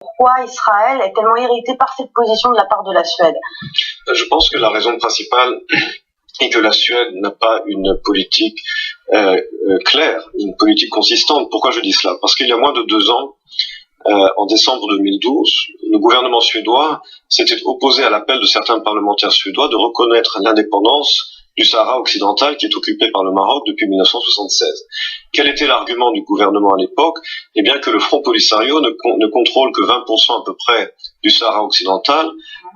Pourquoi Israël est tellement irrité par cette position de la part de la Suède? Je pense que la raison principale est que la Suède n'a pas une politique claire, une politique consistante. Pourquoi je dis cela? Parce qu'il y a moins de 2 ans, en décembre 2012, le gouvernement suédois s'était opposé à l'appel de certains parlementaires suédois de reconnaître l'indépendance du Sahara occidental qui est occupé par le Maroc depuis 1976. Quel était l'argument du gouvernement à l'époque? Eh bien que le Front Polisario ne contrôle que 20% à peu près du Sahara occidental,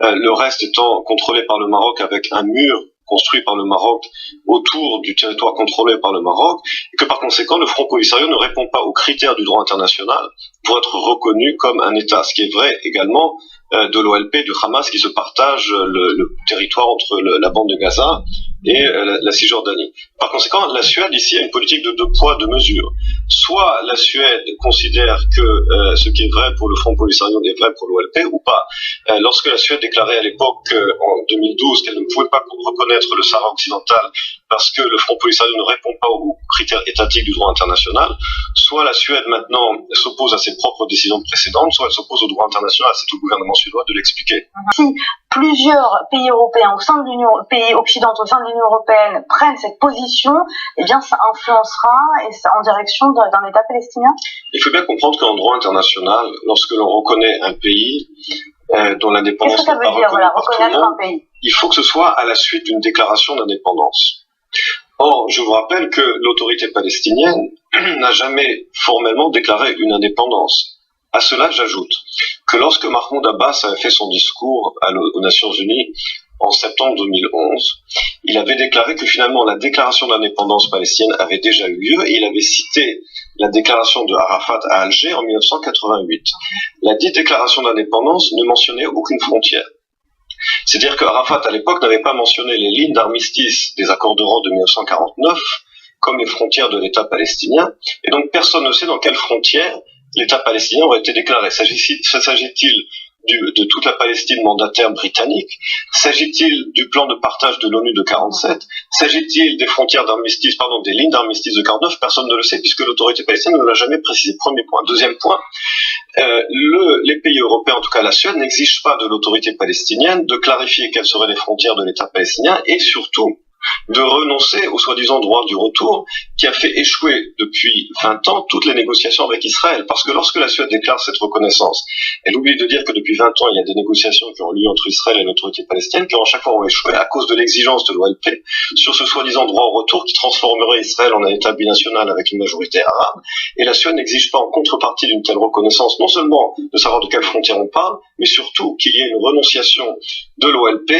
le reste étant contrôlé par le Maroc avec un mur construit par le Maroc autour du territoire contrôlé par le Maroc, et que par conséquent le Front Polisario ne répond pas aux critères du droit international pour être reconnu comme un État, ce qui est vrai également de l'OLP, du Hamas, qui se partagent le territoire entre la bande de Gaza et la Cisjordanie. Par conséquent, la Suède ici a une politique de 2 poids, 2 mesures. Soit la Suède considère que ce qui est vrai pour le Front Polisario est vrai pour l'OLP ou pas. Lorsque la Suède déclarait à l'époque, en 2012, qu'elle ne pouvait pas reconnaître le Sahara occidental parce que le Front Polisario ne répond pas aux critères étatiques du droit international, soit la Suède maintenant s'oppose à ses propres décisions précédentes, soit elle s'oppose au droit international. C'est au gouvernement suédois de l'expliquer. Si plusieurs pays européens au sein de l'Union, pays occidentaux au sein de l'Union européenne prennent cette position, eh bien ça influencera en direction d'un État palestinien. Il faut bien comprendre qu'en droit international, lorsque l'on reconnaît un pays dont l'indépendance n'est pas reconnue par tout le monde, il faut que ce soit à la suite d'une déclaration d'indépendance. Or, je vous rappelle que l'autorité palestinienne n'a jamais formellement déclaré une indépendance. À cela, j'ajoute que lorsque Mahmoud Abbas avait fait son discours aux Nations Unies en septembre 2011, il avait déclaré que finalement la déclaration d'indépendance palestinienne avait déjà eu lieu et il avait cité la déclaration de Arafat à Alger en 1988. La dite déclaration d'indépendance ne mentionnait aucune frontière. C'est-à-dire que Arafat à l'époque n'avait pas mentionné les lignes d'armistice des accords d'Oran de 1949 comme les frontières de l'État palestinien, et donc personne ne sait dans quelle frontière l'État palestinien aurait été déclaré. S'agit-il de toute la Palestine mandataire britannique? S'agit-il du plan de partage de l'ONU de 47? S'agit-il des frontières d'armistice, des lignes d'armistice de 49? Personne ne le sait puisque l'autorité palestinienne ne l'a jamais précisé. Premier point. Deuxième point, les pays européens, en tout cas la Suède, n'exigent pas de l'autorité palestinienne de clarifier quelles seraient les frontières de l'État palestinien et surtout de renoncer au soi-disant droit du retour qui a fait échouer depuis 20 ans toutes les négociations avec Israël. Parce que lorsque la Suède déclare cette reconnaissance, elle oublie de dire que depuis 20 ans, il y a des négociations qui ont lieu entre Israël et l'autorité palestinienne qui en chaque fois ont échoué à cause de l'exigence de l'OLP sur ce soi-disant droit au retour qui transformerait Israël en un État binational avec une majorité arabe. Et la Suède n'exige pas en contrepartie d'une telle reconnaissance non seulement de savoir de quelle frontière on parle, mais surtout qu'il y ait une renonciation de l'OLP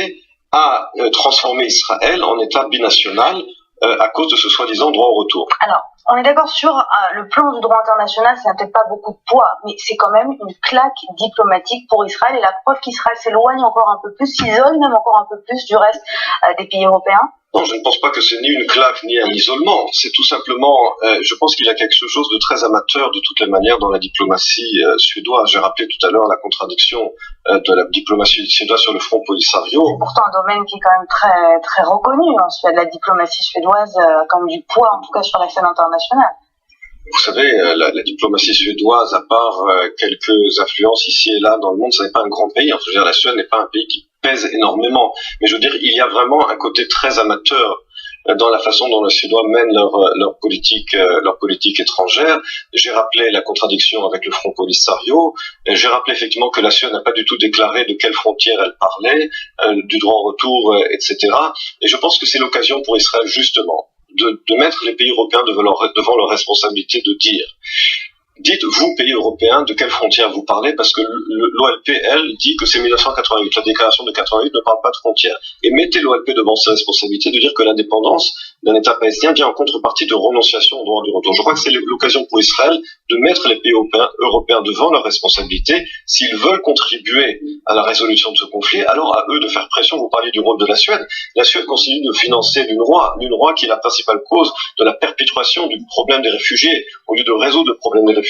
à transformer Israël en État binational à cause de ce soi-disant droit au retour. Alors, on est d'accord sur le plan du droit international, ça n'a peut-être pas beaucoup de poids, mais c'est quand même une claque diplomatique pour Israël et la preuve qu'Israël s'éloigne encore un peu plus, s'isole même encore un peu plus du reste des pays européens. Non, je ne pense pas que c'est ni une claque ni un isolement. C'est tout simplement, je pense qu'il y a quelque chose de très amateur de toutes les manières dans la diplomatie suédoise. J'ai rappelé tout à l'heure la contradiction de la diplomatie suédoise sur le Front Polisario. C'est pourtant un domaine qui est quand même très, très reconnu en Suède, la diplomatie suédoise comme du poids, en tout cas sur la scène internationale. Vous savez, la diplomatie suédoise, à part quelques influences ici et là dans le monde, ce n'est pas un grand pays. Enfin, je veux dire, la Suède n'est pas un pays qui pèse énormément. Mais je veux dire, il y a vraiment un côté très amateur dans la façon dont les Suédois mènent leur politique étrangère. J'ai rappelé la contradiction avec le Front Polisario. J'ai rappelé effectivement que la Suède n'a pas du tout déclaré de quelle frontière elle parlait, du droit au retour, etc. Et je pense que c'est l'occasion pour Israël justement de mettre les pays européens devant leur responsabilité de dire dites, vous, pays européens, de quelle frontière vous parlez, parce que l'OLP, elle, dit que c'est 1988. La déclaration de 88 ne parle pas de frontières. Et mettez l'OLP devant ses responsabilités de dire que l'indépendance d'un État palestinien vient en contrepartie de renonciation au droit du retour. Je crois que c'est l'occasion pour Israël de mettre les pays européens devant leurs responsabilités. S'ils veulent contribuer à la résolution de ce conflit, alors à eux de faire pression. Vous parliez du rôle de la Suède. La Suède continue de financer l'UNRWA qui est la principale cause de la perpétuation du problème des réfugiés, au lieu de résoudre le problème des réfugiés.